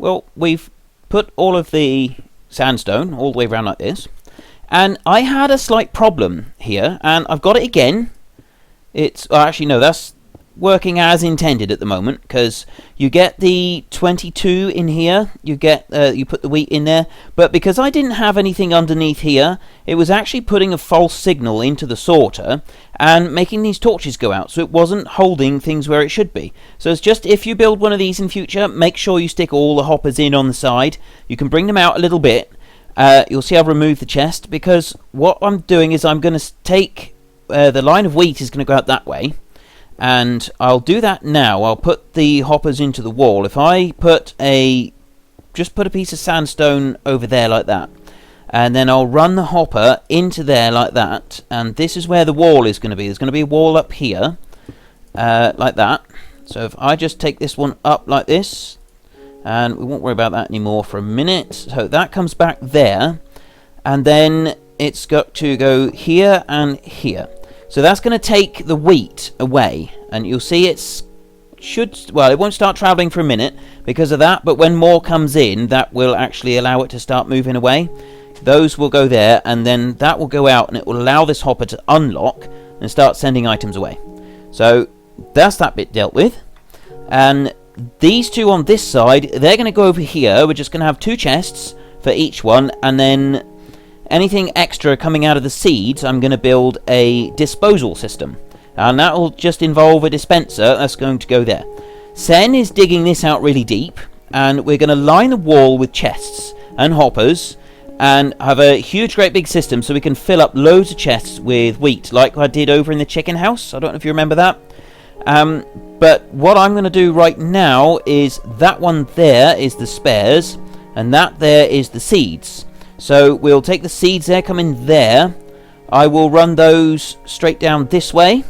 well, we've put all of the sandstone all the way around like this, and I had a slight problem here, and I've got it again. It's actually no, that's working as intended at the moment, because you get the 22 in here, you get you put the wheat in there, but because I didn't have anything underneath here, it was actually putting a false signal into the sorter and making these torches go out, so it wasn't holding things where it should be. So it's just, if you build one of these in future, make sure you stick all the hoppers in on the side. You can bring them out a little bit. You'll see I've removed the chest, because what I'm doing is I'm going to take the line of wheat is going to go out that way, and I'll do that now. I'll put the hoppers into the wall. If I just put a piece of sandstone over there like that, and then I'll run the hopper into there like that, and this is where the wall is going to be. There's going to be a wall up here, like that. So if I just take this one up like this, and we won't worry about that anymore for a minute. So that comes back there, and then it's got to go here and here. So that's going to take the wheat away, and you'll see it won't start travelling for a minute because of that, but when more comes in, that will actually allow it to start moving away. Those will go there, and then that will go out, and it will allow this hopper to unlock and start sending items away. So that's that bit dealt with. And these two on this side, they're going to go over here. We're just going to have 2 chests for each one, and then anything extra coming out of the seeds, I'm going to build a disposal system, and that will just involve a dispenser that's going to go there. Sen is digging this out really deep, and we're going to line the wall with chests and hoppers and have a huge great big system so we can fill up loads of chests with wheat, like I did over in the chicken house. I don't know if you remember that. But what I'm going to do right now is that one there is the spares, and that there is the seeds. So we'll take the seeds there, come in there. I will run those straight down this way.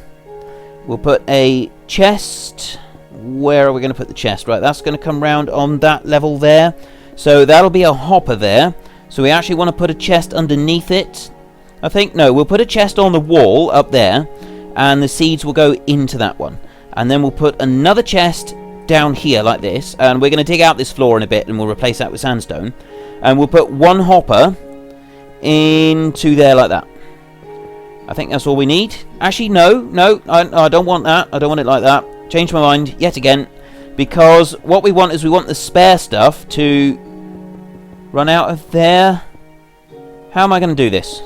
We'll put a chest. Where are we going to put the chest? Right, that's going to come round on that level there. So that'll be a hopper there. So we actually want to put a chest underneath it. I think, no, we'll put a chest on the wall up there, and the seeds will go into that one. And then we'll put another chest down here like this, and we're going to dig out this floor in a bit, and we'll replace that with sandstone. And we'll put one hopper into there like that. I think that's all we need. Actually, no, I don't want that. I don't want it like that. Change my mind yet again, because what we want is we want the spare stuff to run out of there. How am I going to do this?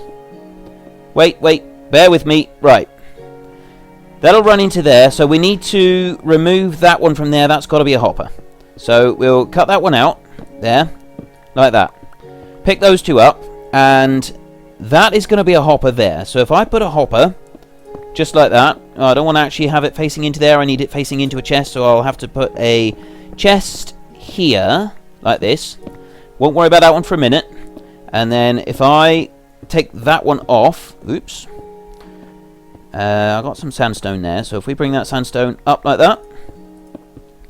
Wait, bear with me. Right. That'll run into there, so we need to remove that one from there. That's got to be a hopper. So we'll cut that one out there, like that. Pick those 2 up, and that is going to be a hopper there. So if I put a hopper just like that, I don't want to actually have it facing into there. I need it facing into a chest, so I'll have to put a chest here like this. Won't worry about that one for a minute. And then if I take that one off, oops, I got some sandstone there, so if we bring that sandstone up like that.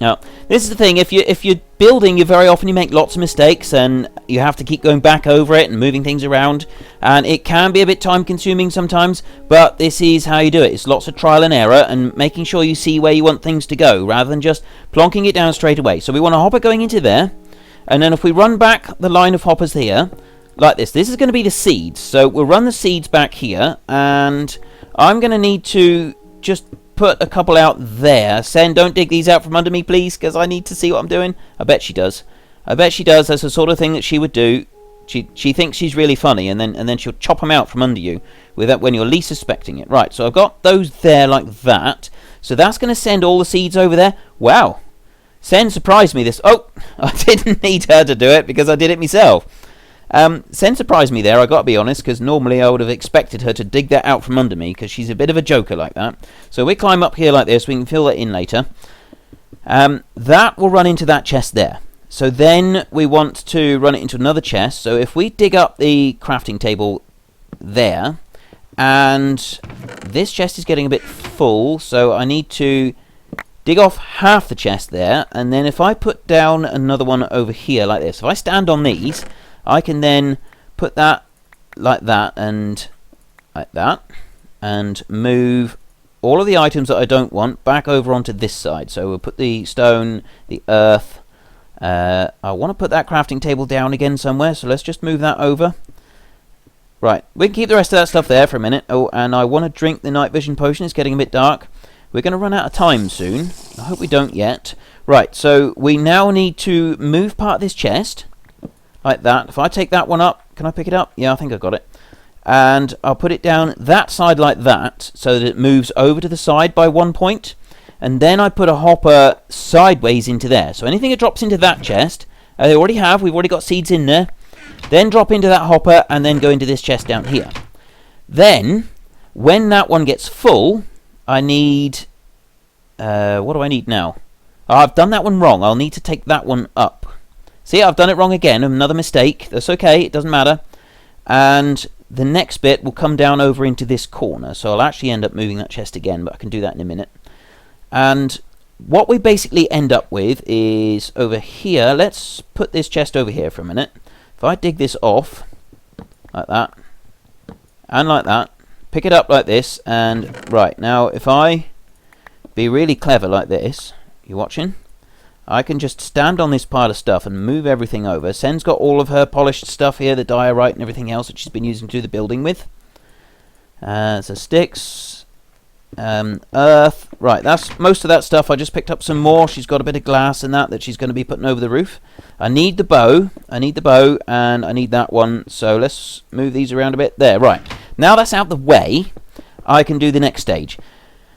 Now, this is the thing, if you're building, you very often make lots of mistakes, and you have to keep going back over it and moving things around, and it can be a bit time consuming sometimes, but this is how you do it. It's lots of trial and error, and making sure you see where you want things to go, rather than just plonking it down straight away. So we want a hopper going into there, and then if we run back the line of hoppers here, like this is going to be the seeds, so we'll run the seeds back here, and I'm going to need to just put a couple out there. Sen, don't dig these out from under me, please, because I need to see what I'm doing. I bet she does. That's the sort of thing that she would do. She thinks she's really funny, and then she'll chop them out from under you without when you're least suspecting it. Right, so I've got those there like that. So that's going to send all the seeds over there. Wow. Sen surprised me this. Oh, I didn't need her to do it because I did it myself. Sen surprised me there, I got to be honest, because normally I would have expected her to dig that out from under me, because she's a bit of a joker like that. So we climb up here like this, we can fill that in later. That will run into that chest there. So then we want to run it into another chest. So if we dig up the crafting table there, and this chest is getting a bit full, so I need to dig off half the chest there, and then if I put down another one over here like this, if I stand on these, I can then put that like that, and move all of the items that I don't want back over onto this side. So we'll put the stone, the earth, I want to put that crafting table down again somewhere, so let's just move that over. Right, we can keep the rest of that stuff there for a minute. Oh, and I want to drink the night vision potion. It's getting a bit dark. We're going to run out of time soon. I hope we don't yet. Right, so we now need to move part of this chest. Like that. If I take that one up, can I pick it up? Yeah, I think I got it. And I'll put it down that side like that, so that it moves over to the side by 1 point. And then I put a hopper sideways into there. So anything that drops into that chest, they already have. We've already got seeds in there. Then drop into that hopper and then go into this chest down here. Then, when that one gets full, I need... what do I need now? Oh, I've done that one wrong. I'll need to take that one up. See, I've done it wrong again. Another mistake. That's okay. It doesn't matter. And the next bit will come down over into this corner. So I'll actually end up moving that chest again, but I can do that in a minute. And what we basically end up with is over here. Let's put this chest over here for a minute. If I dig this off, like that, and like that, pick it up like this, and right, now if I be really clever like this, you watching? I can just stand on this pile of stuff and move everything over. Sen's got all of her polished stuff here, the diorite and everything else that she's been using to do the building with. So sticks, earth, right, that's most of that stuff. I just picked up some more. She's got a bit of glass and that she's going to be putting over the roof. I need the bow, and I need that one, so let's move these around a bit. There, right. Now that's out the way, I can do the next stage.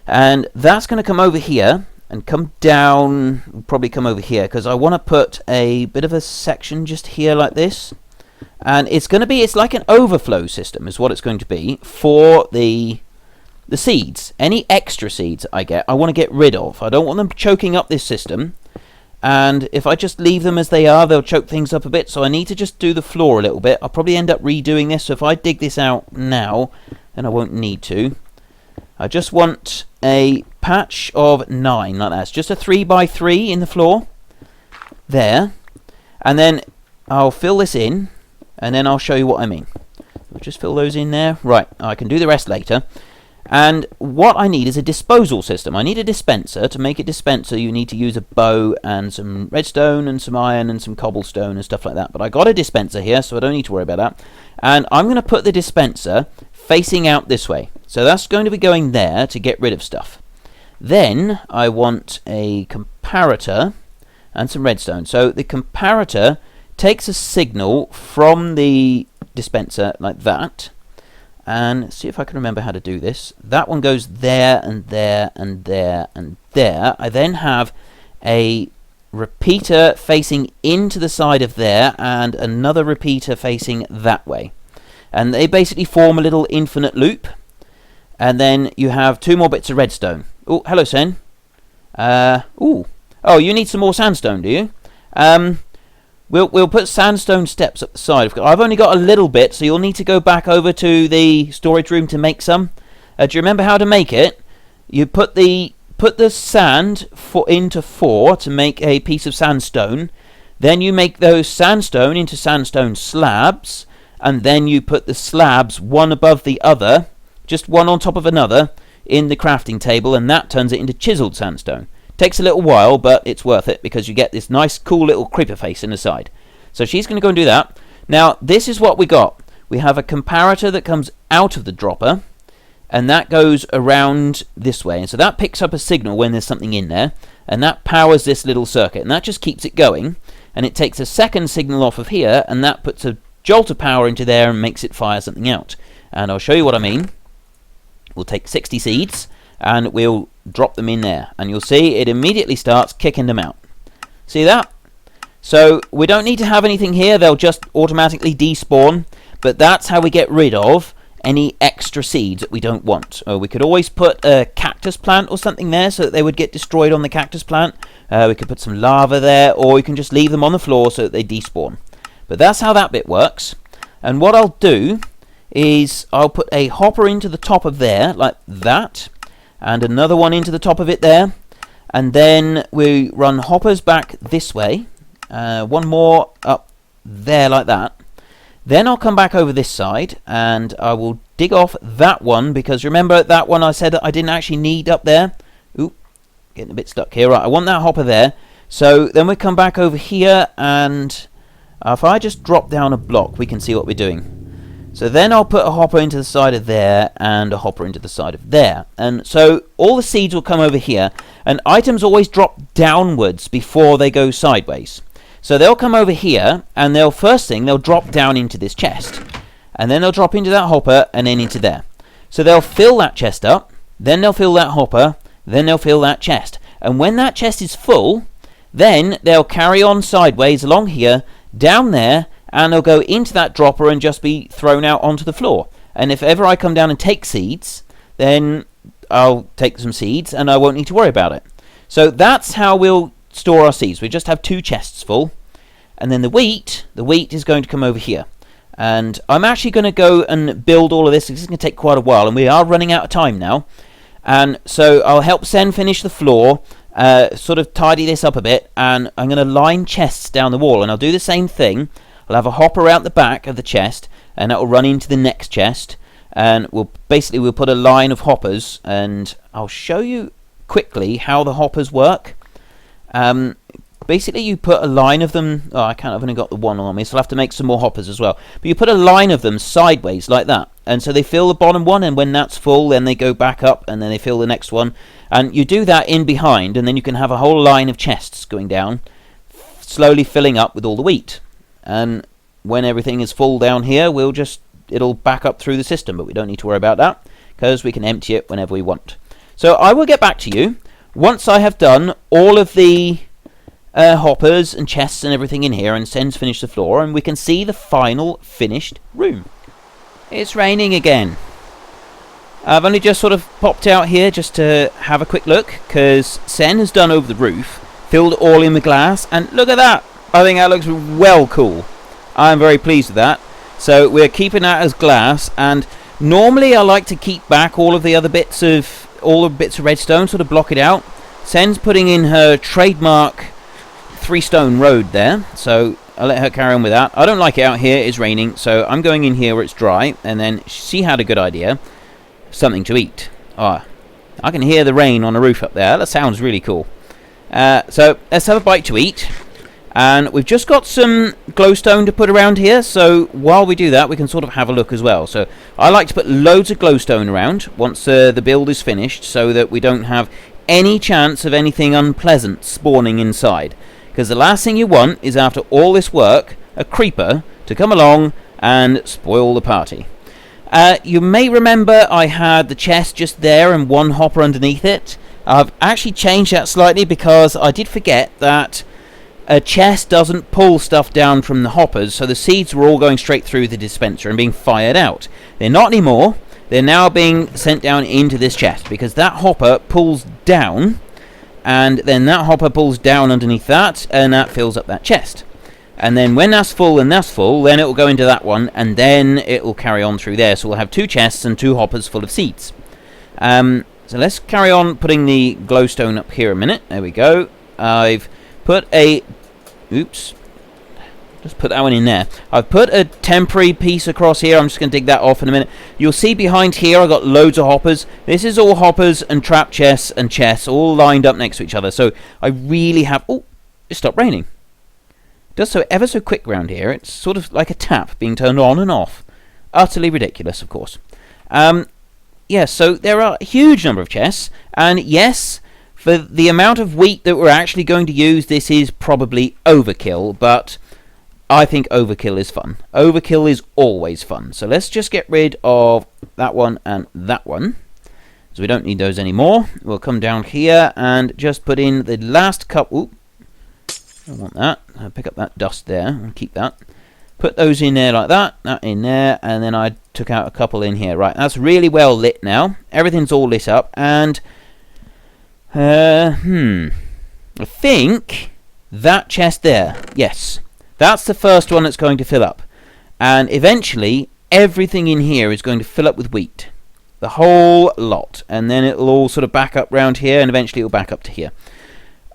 And that's going to come over here, and come down, probably come over here, because I want to put a bit of a section just here like this. And it's going to be, it's like an overflow system is what it's going to be for the seeds. Any extra seeds I get, I want to get rid of. I don't want them choking up this system. And if I just leave them as they are, they'll choke things up a bit. So I need to just do the floor a little bit. I'll probably end up redoing this. So if I dig this out now, then I won't need to. I just want a patch of 9 like that. It's just a 3x3 in the floor. There. And then I'll fill this in. And then I'll show you what I mean. We'll just fill those in there. Right. I can do the rest later. And what I need is a disposal system. I need a dispenser. To make a dispenser, you need to use a bow and some redstone and some iron and some cobblestone and stuff like that. But I got a dispenser here, so I don't need to worry about that. And I'm going to put the dispenser facing out this way. So that's going to be going there to get rid of stuff. Then I want a comparator and some redstone. So the comparator takes a signal from the dispenser like that. And see if I can remember how to do this. That one goes there and there and there and there. I then have a repeater facing into the side of there and another repeater facing that way. And they basically form a little infinite loop. And then you have 2 more bits of redstone. Oh, hello, Sen. Oh, you need some more sandstone, do you? We'll put sandstone steps up the side. I've only got a little bit, so you'll need to go back over to the storage room to make some. Do you remember how to make it? You put the sand into 4 to make a piece of sandstone. Then you make those sandstone into sandstone slabs, and then you put the slabs one above the other, just one on top of another, in the crafting table, and that turns it into chiseled sandstone. Takes a little while, but it's worth it because you get this nice, cool little creeper face in the side. So she's going to go and do that. Now, this is what we got. We have a comparator that comes out of the dropper, and that goes around this way. And so that picks up a signal when there's something in there, and that powers this little circuit, and that just keeps it going. And it takes a second signal off of here, and that puts a jolt of power into there and makes it fire something out. And I'll show you what I mean. We'll take 60 seeds, and we'll drop them in there, and you'll see it immediately starts kicking them out. See that? So we don't need to have anything here, they'll just automatically despawn, but that's how we get rid of any extra seeds that we don't want. We could always put a cactus plant or something there so that they would get destroyed on the cactus plant. We could put some lava there, or we can just leave them on the floor so that they despawn. But that's how that bit works. And what I'll do is I'll put a hopper into the top of there like that, and another one into the top of it there, and then we run hoppers back this way, one more up there like that. Then I'll come back over this side and I will dig off that one, because remember that one I said that I didn't actually need up there. Oop, getting a bit stuck here. Right, I want that hopper there So then we come back over here, and if I just drop down a block, we can see what we're doing. So then I'll put a hopper into the side of there and a hopper into the side of there. And so all the seeds will come over here, and items always drop downwards before they go sideways. So they'll come over here, and they'll drop down into this chest. And then they'll drop into that hopper and then into there. So they'll fill that chest up, then they'll fill that hopper, then they'll fill that chest. And when that chest is full, then they'll carry on sideways along here, down there, and they'll go into that dropper and just be thrown out onto the floor. And if ever I come down and take seeds, then I'll take some seeds and I won't need to worry about it. So that's how we'll store our seeds. We just have 2 chests full. And then the wheat is going to come over here. And I'm actually going to go and build all of this. This is going to take quite a while, and we are running out of time now. And so I'll help Sen finish the floor, sort of tidy this up a bit, and I'm going to line chests down the wall. And I'll do the same thing. I'll have a hopper out the back of the chest, and that will run into the next chest, and we'll put a line of hoppers, and I'll show you quickly how the hoppers work. Basically, you put a line of them. Oh, I've only got the one on me, so I'll have to make some more hoppers as well. But you put a line of them sideways like that, and so they fill the bottom one, and when that's full, then they go back up, and then they fill the next one, and you do that in behind, and then you can have a whole line of chests going down, slowly filling up with all the wheat. And when everything is full down here, it'll back up through the system, but we don't need to worry about that because we can empty it whenever we want. So I will get back to you once I have done all of the hoppers and chests and everything in here, and Sen's finished the floor, and we can see the final finished room. It's raining again. I've only just sort of popped out here just to have a quick look because Sen has done over the roof, filled it all in with glass, and look at that. I think that looks well cool. I'm very pleased with that. So we're keeping that as glass, and normally I like to keep back all the bits of redstone, sort of block it out. Sen's putting in her trademark 3-stone road there, so I'll let her carry on with that. I don't like it out here, it's raining, so I'm going in here where it's dry, and then she had a good idea. Something to eat. Oh, I can hear the rain on the roof up there. That sounds really cool. So let's have a bite to eat. And we've just got some glowstone to put around here, so while we do that, we can sort of have a look as well. So I like to put loads of glowstone around once the build is finished, so that we don't have any chance of anything unpleasant spawning inside. Because the last thing you want is, after all this work, a creeper to come along and spoil the party. You may remember I had the chest just there and one hopper underneath it. I've actually changed that slightly because I did forget that a chest doesn't pull stuff down from the hoppers, so the seeds were all going straight through the dispenser and being fired out. They're not anymore. They're now being sent down into this chest because that hopper pulls down, and then that hopper pulls down underneath that, and that fills up that chest. And then when that's full, then it will go into that one, and then it will carry on through there. So we'll have 2 chests and 2 hoppers full of seeds. So let's carry on putting the glowstone up here a minute. There we go. I've put a... Oops. Just put that one in there. I've put a temporary piece across here. I'm just going to dig that off in a minute. You'll see behind here I've got loads of hoppers. This is all hoppers and trap chests and chests all lined up next to each other. So I really have... Oh, it stopped raining. It does so ever so quick round here. It's sort of like a tap being turned on and off. Utterly ridiculous, of course. Yes, so there are a huge number of chests. And yes... for the amount of wheat that we're actually going to use, this is probably overkill, but I think overkill is fun. Overkill is always fun. So let's just get rid of that one and that one, so we don't need those anymore. We'll come down here and just put in the last cup. Oop, I want that. I'll pick up that dust there and keep that. Put those in there like that, that in there, and then I took out a couple in here. Right, that's really well lit now. Everything's all lit up, and... I think that chest there, yes, that's the first one that's going to fill up, and eventually everything in here is going to fill up with wheat, the whole lot, and then it'll all sort of back up round here, and eventually it'll back up to here.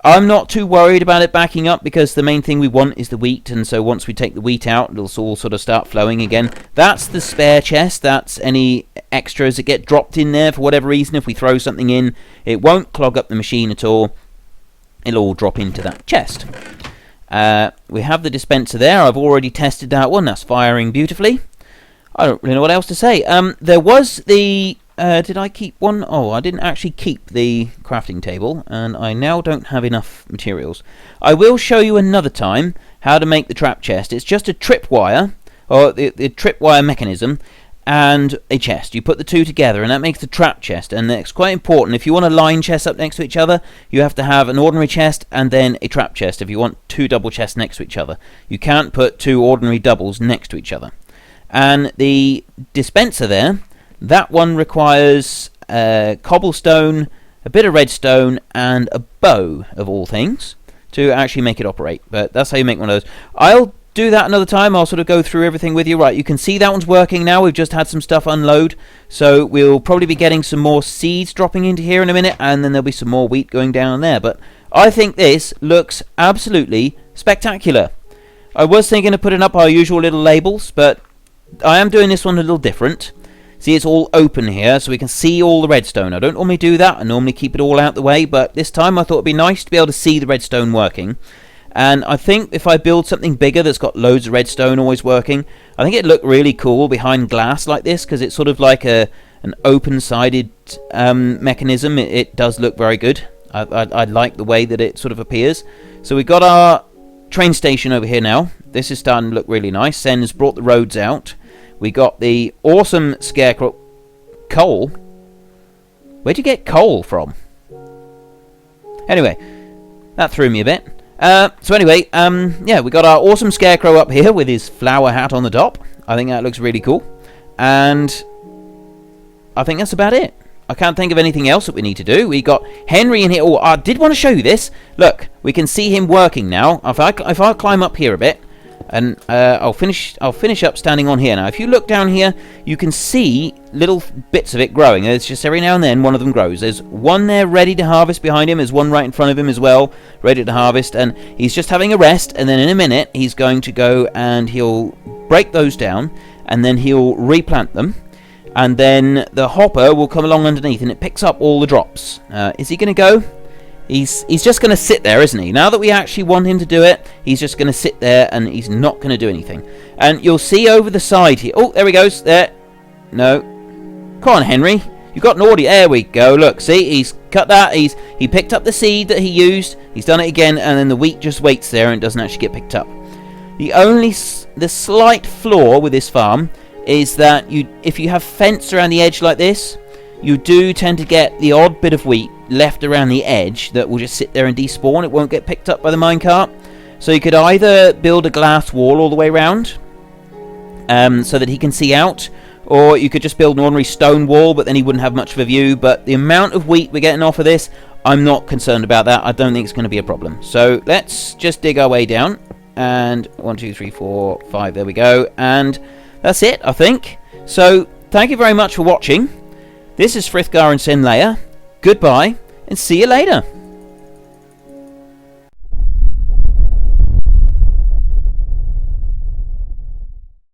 I'm not too worried about it backing up because the main thing we want is the wheat, and so once we take the wheat out, it'll all sort of start flowing again. That's the spare chest. That's any extras that get dropped in there for whatever reason. If we throw something in, it won't clog up the machine at all. it'll all drop into that chest. We have the dispenser there. I've already tested that one. That's firing beautifully. I don't really know what else to say. There was the... did I keep one? Oh, I didn't actually keep the crafting table, and I now don't have enough materials. I will show you another time how to make the trap chest. It's just a tripwire, or the tripwire mechanism, and a chest. You put the two together, and that makes the trap chest. And it's quite important. If you want to line chests up next to each other, you have to have an ordinary chest and then a trap chest. If you want two double chests next to each other, you can't put two ordinary doubles next to each other. And the dispenser there, that one requires cobblestone, a bit of redstone, and a bow, of all things, to actually make it operate. But that's how you make one of those. I'll do that another time. I'll sort of go through everything with you. Right, you can see that one's working now. We've just had some stuff unload, so we'll probably be getting some more seeds dropping into here in a minute, and then there'll be some more wheat going down there. But I think this looks absolutely spectacular. I was thinking of putting up our usual little labels, but I am doing this one a little different. See, it's all open here, so we can see all the redstone. I don't normally do that. I normally keep it all out the way, but this time I thought it'd be nice to be able to see the redstone working. And I think if I build something bigger that's got loads of redstone always working, I think it'd look really cool behind glass like this, because it's sort of like an open-sided mechanism. It does look very good. I like the way that it sort of appears. So we've got our train station over here now. This is starting to look really nice. Sen's brought the roads out. We got the awesome scarecrow. Coal? Where'd you get coal from? Anyway, that threw me a bit. So anyway, yeah, we got our awesome scarecrow up here with his flower hat on the top. I think that looks really cool. And I think that's about it. I can't think of anything else that we need to do. We got Henry in here. Oh, I did want to show you this. Look, we can see him working now. If I climb up here a bit, and I'll finish up standing on here now. If you look down here, you can see little bits of it growing. There's just every now and then one of them grows. There's one there ready to harvest behind him. There's one right in front of him as well, ready to harvest. And he's just having a rest. And then in a minute, he's going to go and he'll break those down, and then he'll replant them. And then the hopper will come along underneath, and it picks up all the drops. Is he going to go? He's just going to sit there, isn't he? Now that we actually want him to do it, he's just going to sit there, and he's not going to do anything. And you'll see over the side here. Oh, there he goes. There. No. Come on, Henry. You've got an audio. There we go. Look, see? He's cut that. He picked up the seed that he used. He's done it again, and then the wheat just waits there and doesn't actually get picked up. The slight flaw with this farm is that if you have fence around the edge like this, you do tend to get the odd bit of wheat left around the edge that will just sit there and despawn. It won't get picked up by the minecart. So you could either build a glass wall all the way around, so that he can see out, or you could just build an ordinary stone wall, but then he wouldn't have much of a view. But the amount of wheat we're getting off of this, I'm not concerned about that. I don't think it's going to be a problem. So let's just dig our way down. And 1, 2, 3, 4, 5, there we go. And that's it, I think. So thank you very much for watching. This is Frithgar and Senleia. Goodbye, and see you later.